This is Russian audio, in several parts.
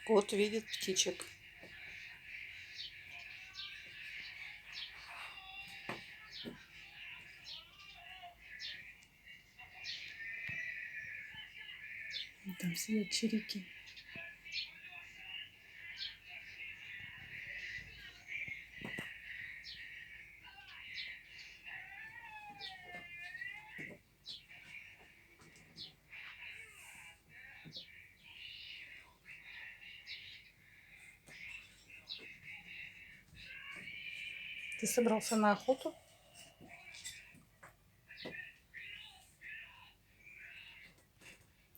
Кот видит птичек. Там сидят чирики. Ты собрался на охоту?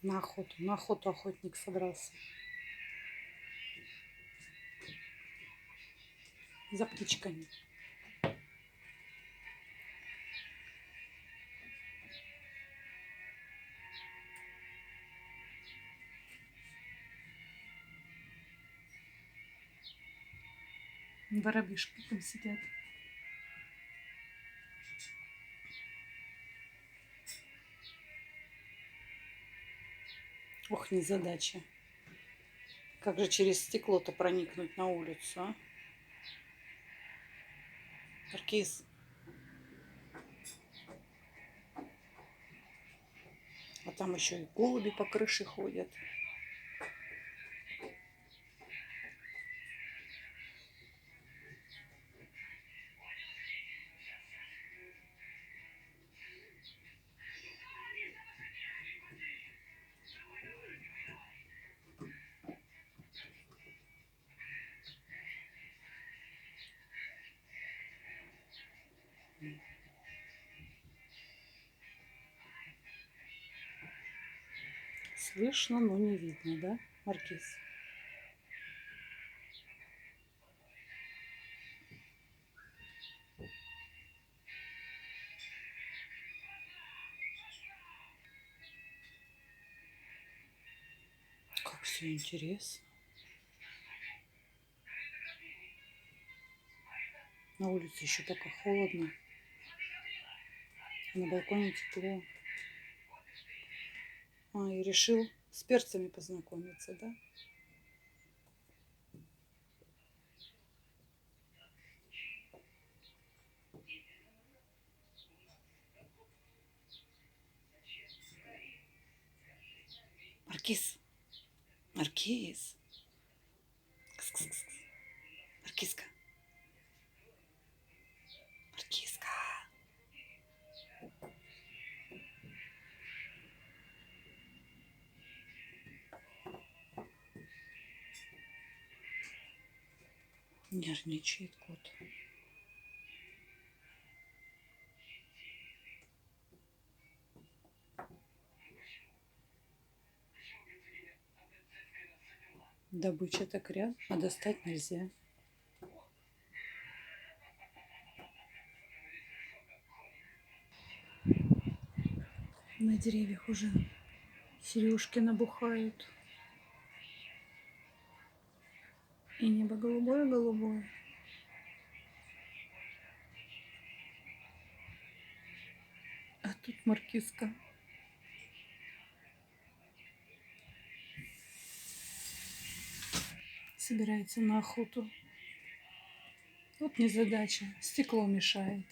На охоту охотник собрался. За птичками. Воробьишки там сидят. Ох, незадача. Как же через стекло-то проникнуть на улицу, а? Маркиз. А там еще и голуби по крыше ходят. Слышно, но не видно, да, Маркиз? Как все интересно. На улице еще пока холодно. На балконе тепло. А, и решил с перцами познакомиться, да? Маркиз. Маркиз. Кс-кс-кс. Маркизка. Маркизка. Нервничает кот. Добыча так рядом, а достать нельзя. На деревьях уже сережки набухают. И небо голубое-голубое. А тут маркизка. Собирается на охоту. Вот незадача. Стекло мешает.